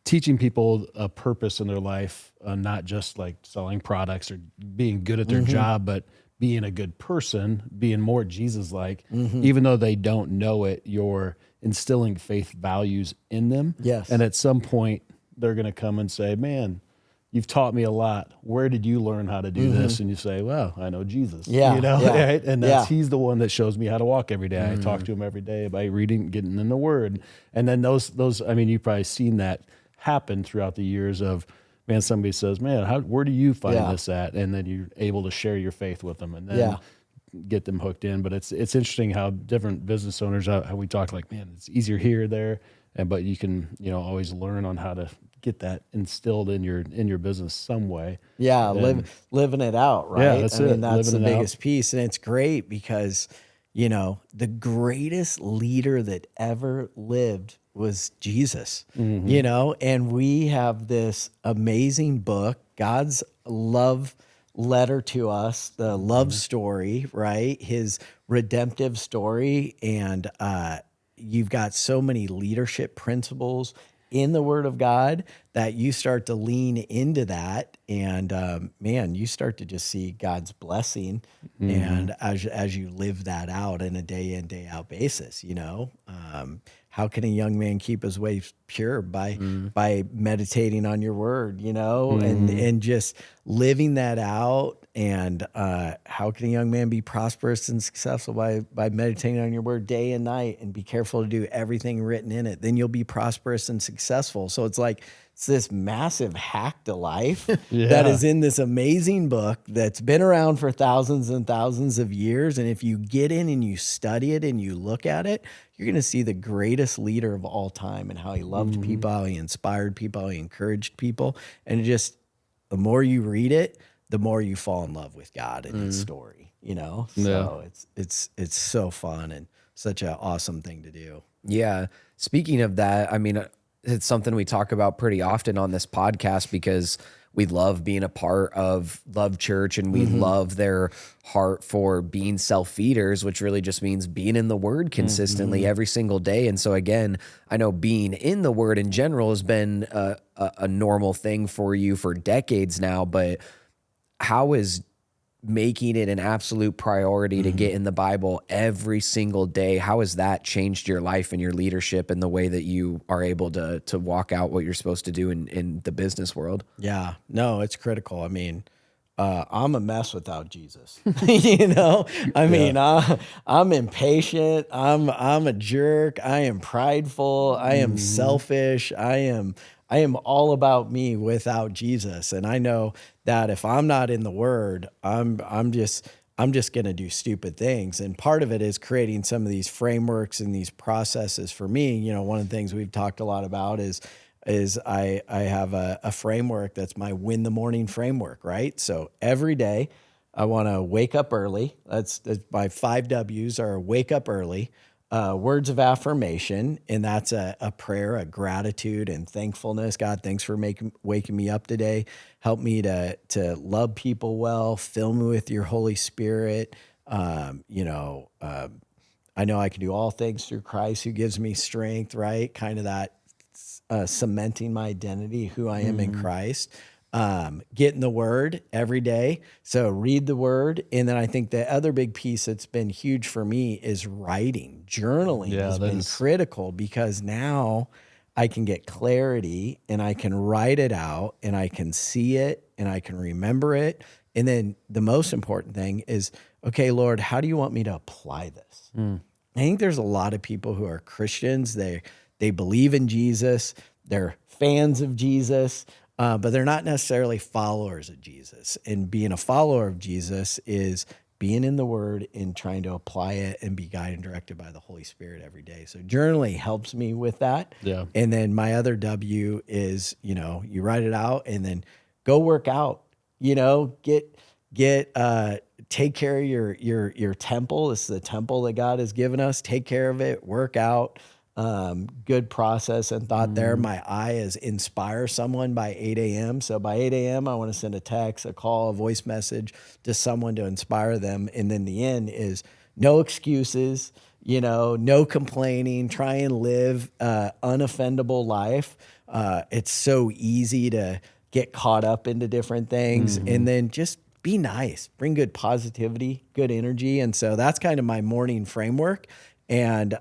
teaching people a purpose in their life, not just like selling products or being good at their job, but being a good person, being more Jesus-like, even though they don't know it, you're instilling faith values in them. Yes. And at some point, they're going to come and say, man, you've taught me a lot. Where did you learn how to do this? And you say, well, I know Jesus. Yeah, You know, yeah, right? And he's the one that shows me how to walk every day. I talk to him every day by reading, getting in the Word. And then those, I mean, you've probably seen that happen throughout the years of, man, somebody says, man, where do you find this at? And then you're able to share your faith with them and then get them hooked in. But it's interesting how different business owners, how we talk like, man, it's easier here, there. But you can, you know, always learn on how to get that instilled in your business some way. Yeah, living it out, right? Yeah, that's I mean, it. that's Living the it out. biggest piece. And it's great because, you know, the greatest leader that ever lived was Jesus, you know, and we have this amazing book, God's love letter to us, the love story, right? His redemptive story. And you've got so many leadership principles in the Word of God that you start to lean into that, and man, you start to just see God's blessing, and as you live that out in a day in, day out basis, you know, how can a young man keep his way pure? By meditating on your Word, you know, and just living that out. And how can a young man be prosperous and successful? By meditating on your Word day and night, and be careful to do everything written in it. Then you'll be prosperous and successful. So it's like, it's this massive hack to life that is in this amazing book that's been around for thousands and thousands of years. And if you get in and you study it and you look at it, you're going to see the greatest leader of all time and how he loved people, how he inspired people, how he encouraged people. And it just, the more you read it, the more you fall in love with God and his story, you know? So it's so fun and such an awesome thing to do. Yeah. Speaking of that, I mean, it's something we talk about pretty often on this podcast because we love being a part of Love Church, and we love their heart for being self-feeders, which really just means being in the Word consistently every single day. And so again, I know being in the Word in general has been a normal thing for you for decades now, but how is making it an absolute priority to get in the Bible every single day, how has that changed your life and your leadership and the way that you are able to walk out what you're supposed to do in the business world? Yeah, no, it's critical. I mean, I'm a mess without Jesus. You know, I mean, I'm impatient. I'm a jerk. I am prideful. I am selfish. I am all about me without Jesus. And I know that if I'm not in the Word, I'm just going to do stupid things. And part of it is creating some of these frameworks and these processes for me. You know, one of the things we've talked a lot about is I have a framework that's my win the morning framework, right? So every day I want to wake up early. That's my 5 W's are wake up early, words of affirmation, and that's a prayer, a gratitude and thankfulness. God, thanks for waking me up today. Help me to love people well. Fill me with your Holy Spirit. I know I can do all things through Christ who gives me strength, right? Kind of that cementing my identity, who I am in Christ. Get in the Word every day. So read the Word. And then I think the other big piece that's been huge for me is writing. Journaling has been critical because now I can get clarity and I can write it out and I can see it and I can remember it. And then the most important thing is, okay, Lord, how do you want me to apply this? I think there's a lot of people who are Christians. They believe in Jesus. They're fans of Jesus. But they're not necessarily followers of Jesus. And being a follower of Jesus is being in the Word and trying to apply it and be guided and directed by the Holy Spirit every day. So journaling helps me with that. Yeah. And then my other W is, you write it out and then go work out. Take care of your temple. It's the temple that God has given us. Take care of it. Work out. Good process and thought there. My I is inspire someone by 8 a.m. So by 8 a.m., I want to send a text, a call, a voice message to someone to inspire them. And then the end is no excuses, no complaining, try and live unoffendable life. It's so easy to get caught up into different things and then just be nice, bring good positivity, good energy. And so that's kind of my morning framework. And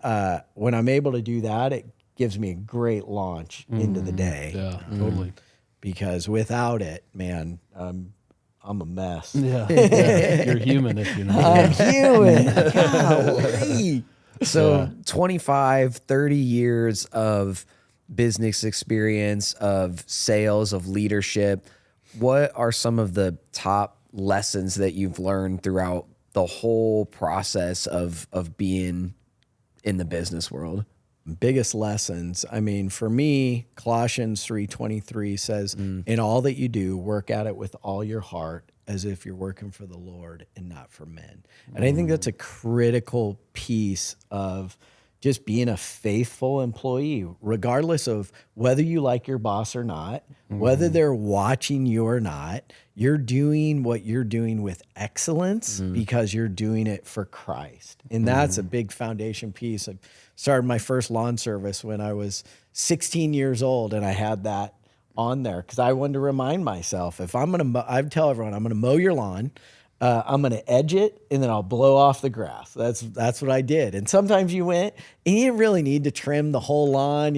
when I'm able to do that, it gives me a great launch into the day. Yeah, totally. Because without it, man, I'm a mess. Yeah. You're human if you're not. I'm human. Golly. So 25, 30 years of business experience, of sales, of leadership. What are some of the top lessons that you've learned throughout the whole process of being in the business world? Biggest lessons. I mean, for me, Colossians 3:23 says, in all that you do, work at it with all your heart as if you're working for the Lord and not for men. And I think that's a critical piece of just being a faithful employee, regardless of whether you like your boss or not, whether they're watching you or not. You're doing what you're doing with excellence because you're doing it for Christ. And that's a big foundation piece. I started my first lawn service when I was 16 years old, and I had that on there because I wanted to remind myself, if I'm going to, I'd tell everyone, I'm going to mow your lawn. I'm going to edge it and then I'll blow off the grass. That's what I did. And sometimes you went and you didn't really need to trim the whole lawn.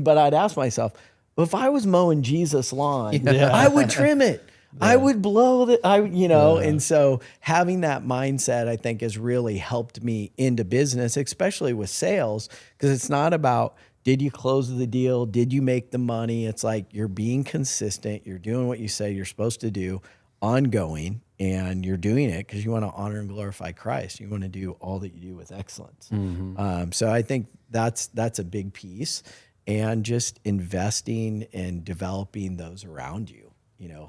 But I'd ask myself, well, if I was mowing Jesus' lawn, I would trim it. I would blow and so having that mindset, I think, has really helped me into business, especially with sales, because it's not about, did you close the deal? Did you make the money? It's like you're being consistent. You're doing what you say you're supposed to do, ongoing, and you're doing it because you want to honor and glorify Christ. You want to do all that you do with excellence. So I think that's a big piece, and just investing and developing those around you,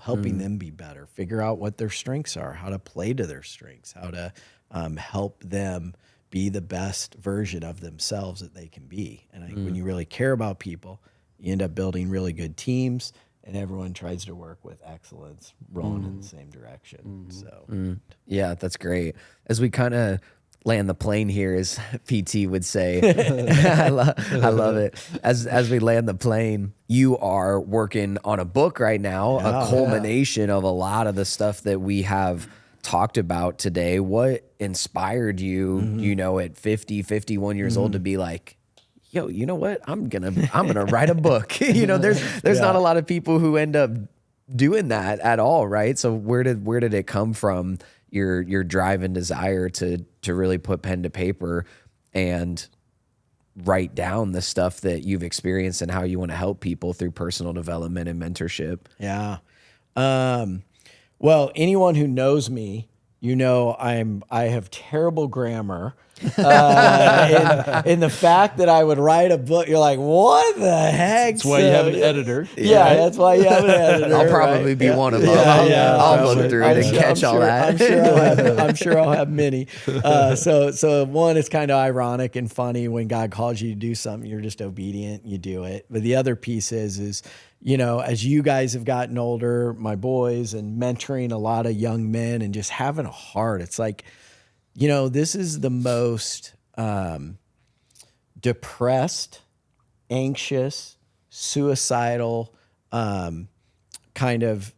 helping them be better, figure out what their strengths are, how to play to their strengths, how to help them be the best version of themselves that they can be. And I think when you really care about people, you end up building really good teams, and everyone tries to work with excellence, rolling in the same direction. So, Yeah, that's great. As we kind of land the plane here, as PT would say, I love it. As we land the plane, you are working on a book right now, a culmination of a lot of the stuff that we have talked about today. What inspired you, at 50, 51 years old to be like, yo, you know what? I'm gonna write a book. There's not a lot of people who end up doing that at all, right? So where did it come from? Your drive and desire to really put pen to paper and write down the stuff that you've experienced and how you want to help people through personal development and mentorship. Yeah. Well, anyone who knows me, I have terrible grammar. And the fact that I would write a book, you're like, what the heck? That's why you have an editor. Yeah, that's why you have an editor. I'll probably be one of them. I'll look through it and catch all that. I'm sure I'll have many. So one, it's kind of ironic and funny when God calls you to do something, you're just obedient, you do it. But the other piece is, as you guys have gotten older, my boys, and mentoring a lot of young men and just having a heart, it's like, this is the most depressed, anxious, suicidal kind of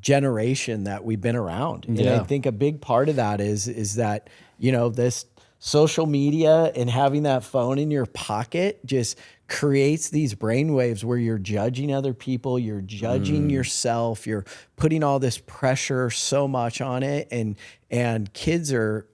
generation that we've been around. And I think a big part of that is that, this social media and having that phone in your pocket just creates these brainwaves where you're judging other people, you're judging yourself, you're putting all this pressure so much on it, and kids are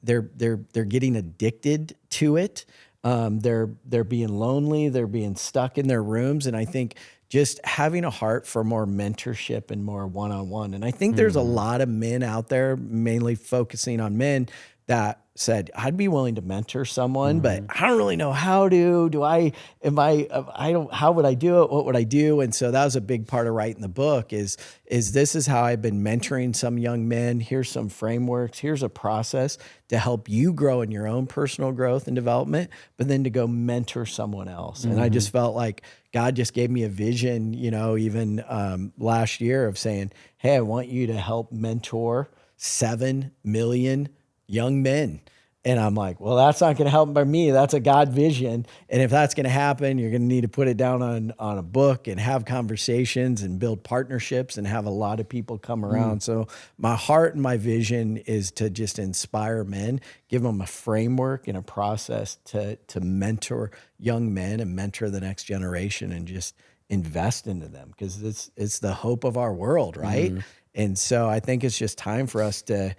they're getting addicted to it. They're being lonely. They're being stuck in their rooms. And I think just having a heart for more mentorship and more one-on-one. And I think there's a lot of men out there, mainly focusing on men, that said, I'd be willing to mentor someone, but I don't really know how to. How would I do it? What would I do? And so that was a big part of writing the book is this is how I've been mentoring some young men. Here's some frameworks. Here's a process to help you grow in your own personal growth and development, but then to go mentor someone else. And I just felt like God just gave me a vision, even last year of saying, hey, I want you to help mentor 7 million young men. And I'm like, well, that's not going to help by me. That's a God vision. And if that's going to happen, you're going to need to put it down on a book and have conversations and build partnerships and have a lot of people come around. So my heart and my vision is to just inspire men, give them a framework and a process to mentor young men and mentor the next generation and just invest into them, because it's the hope of our world, right? And so I think it's just time for us to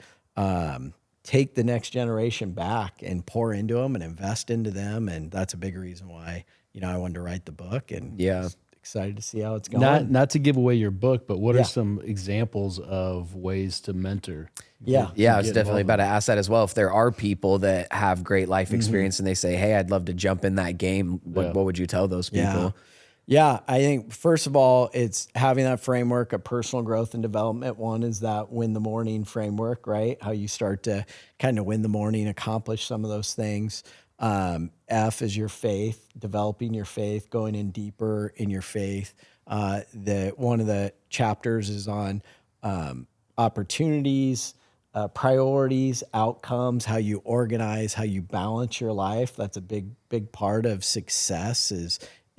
take the next generation back and pour into them and invest into them. And that's a big reason why, I wanted to write the book, and just excited to see how it's going. Not to give away your book, but what are some examples of ways to mentor? I was definitely about to ask that as well. If there are people that have great life experience and they say, hey, I'd love to jump in that game, what would you tell those people? Yeah, I think first of all, it's having that framework of personal growth and development. One is that win the morning framework, right? How you start to kind of win the morning, accomplish some of those things. F is your faith, developing your faith, going in deeper in your faith. One of the chapters is on opportunities, priorities, outcomes, how you organize, how you balance your life. That's a big part of success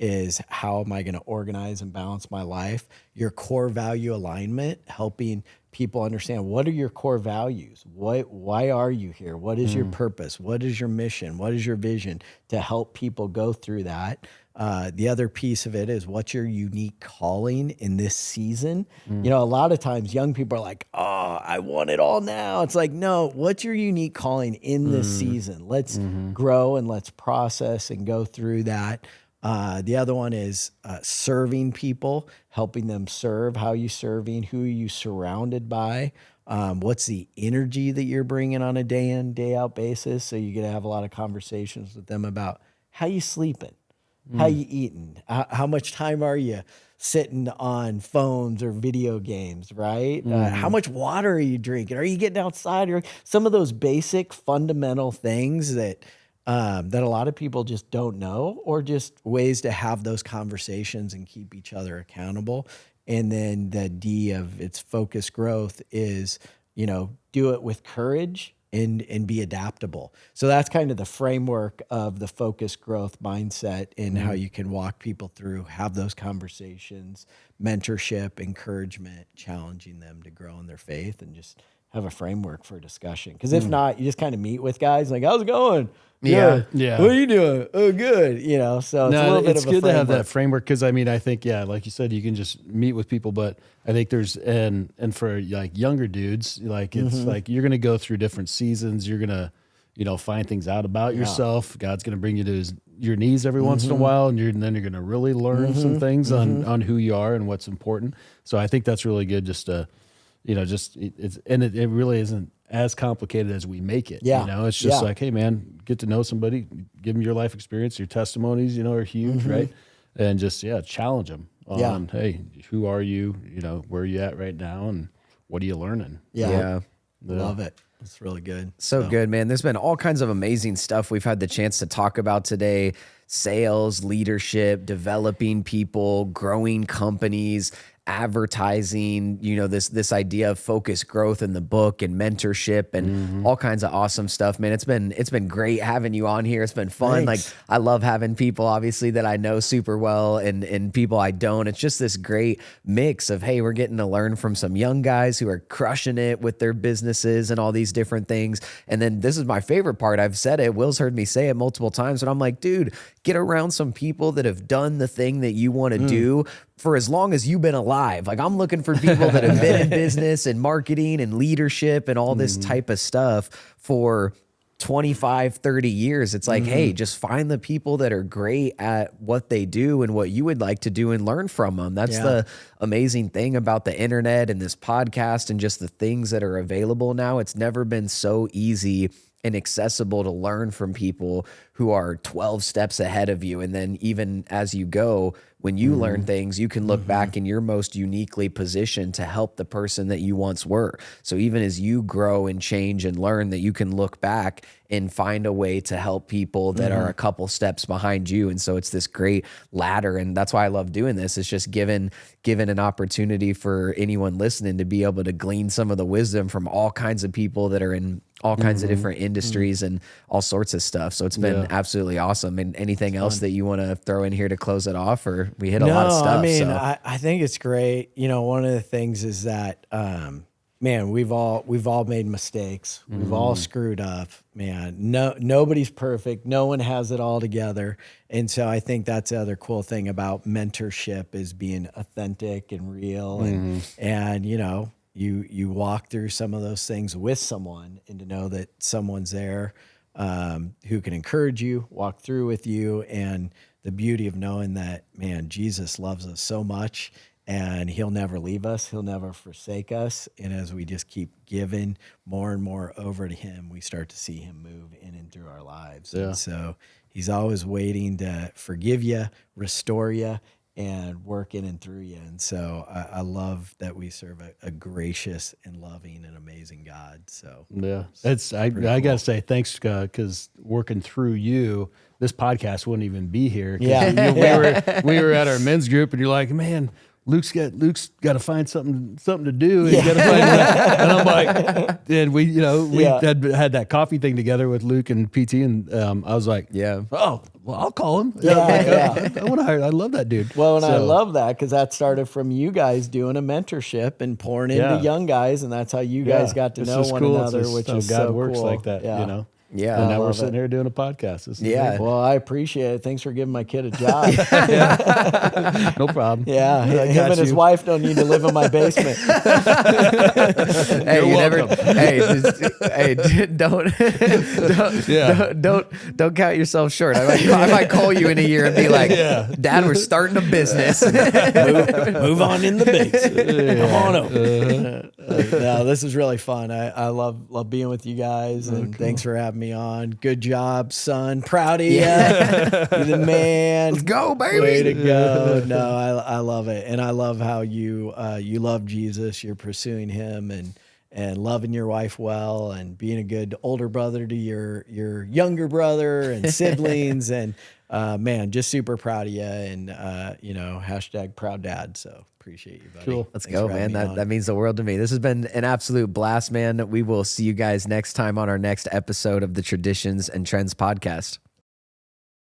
is how am I going to organize and balance my life? Your core value alignment, helping people understand what are your core values? Why are you here? What is your purpose? What is your mission? What is your vision? To help people go through that. The other piece of it is what's your unique calling in this season? A lot of times young people are like, oh, I want it all now. It's like, no, what's your unique calling in this season? Let's grow and let's process and go through that. The other one is serving people, helping them serve. How are you serving? Who are you surrounded by? What's the energy that you're bringing on a day in, day out basis? So you're going to have a lot of conversations with them about how you sleeping, how you eating, how much time are you sitting on phones or video games, right? How much water are you drinking? Are you getting outside? Or some of those basic fundamental things that a lot of people just don't know, or just ways to have those conversations and keep each other accountable. And then the D of its focused growth is, do it with courage and be adaptable. So that's kind of the framework of the focused growth mindset and how you can walk people through, have those conversations, mentorship, encouragement, challenging them to grow in their faith, and just have a framework for discussion. Because if not, you just kind of meet with guys like, how's it going? Yeah. Yeah. What are you doing? Oh, good. So it's a little bit of a good to have framework. that framework, because I think, like you said, you can just meet with people, but I think there's and for like younger dudes, like it's like you're gonna go through different seasons. You're gonna, find things out about yourself. God's gonna bring you to your knees every once in a while, and then you're gonna really learn some things on who you are and what's important. So I think that's really good, just to it really isn't as complicated as we make it. It's just like, hey man, get to know somebody, give them your life experience, your testimonies, are huge, right? And just, challenge them on, hey, who are you? Where are you at right now? And what are you learning? Love it. It's really good. So good, man. There's been all kinds of amazing stuff we've had the chance to talk about today. Sales, leadership, developing people, growing companies, advertising, this idea of focused growth in the book, and mentorship, and all kinds of awesome stuff, man. It's been great having you on here. It's been fun. Thanks. Like, I love having people obviously that I know super well and people I don't. It's just this great mix of, hey, we're getting to learn from some young guys who are crushing it with their businesses and all these different things. And then this is my favorite part. I've said it. Will's heard me say it multiple times, but I'm like, dude, get around some people that have done the thing that you want to do for as long as you've been alive. Like, I'm looking for people that have been in business and marketing and leadership and all this type of stuff for 25, 30 years. It's like, hey, just find the people that are great at what they do and what you would like to do and learn from them. That's the amazing thing about the internet and this podcast and just the things that are available now. It's never been so easy and accessible to learn from people who are 12 steps ahead of you. And then even as you go, when you learn things, you can look back and you're most uniquely positioned to help the person that you once were. So even as you grow and change and learn, that you can look back and find a way to help people that are a couple steps behind you. And so it's this great ladder. And that's why I love doing this. It's just given an opportunity for anyone listening to be able to glean some of the wisdom from all kinds of people that are in all kinds of different industries and all sorts of stuff. So it's been absolutely awesome. And anything else that you want to throw in here to close it off, or we hit a lot of stuff? I mean, so. I think it's great. You know, one of the things is that, man, we've all made mistakes. We've all screwed up, man. Nobody's perfect. No one has it all together. And so I think that's the other cool thing about mentorship is being authentic and real. And you know, you walk through some of those things with someone, and to know that someone's there who can encourage you, walk through with you, and the beauty of knowing that, man, Jesus loves us so much and he'll never leave us. He'll never forsake us. And as we just keep giving more and more over to him, we start to see him move in and through our lives. And so he's always waiting to forgive you, restore you, and work in and through you. And so I love that we serve a gracious and loving and amazing God. So I gotta say thanks, because working through you, this podcast wouldn't even be here. We were at our men's group, and you're like, man, Luke's got to find something to do. And, gotta find and I'm like, and we had that coffee thing together with Luke and PT, and I was like, oh, well, I'll call him. I want to hire. I love that dude. Well, and I love that because that started from you guys doing a mentorship and pouring into young guys, and that's how you guys got to know one another, which is God so works cool. like that, you know. Yeah, and now we're sitting here doing a podcast. This is amazing. Well, I appreciate it. Thanks for giving my kid a job. No problem. Yeah, him and his wife don't need to live in my basement. Hey, don't count yourself short. I might call you in a year and be like, Dad, we're starting a business. Move on in the base. Come on over. No, this is really fun. I love being with you guys, and thanks for having me on. Good job, son. Proud of you. You're the man. Let's go, baby. Way to go. No, I love it, and I love how you love Jesus. You're pursuing him and loving your wife well, and being a good older brother to your younger brother and siblings, and man, just super proud of you, and hashtag proud dad. So appreciate you, buddy. Cool. Let's go, man. That means the world to me. This has been an absolute blast, man. We will see you guys next time on our next episode of the Traditions and Trends podcast.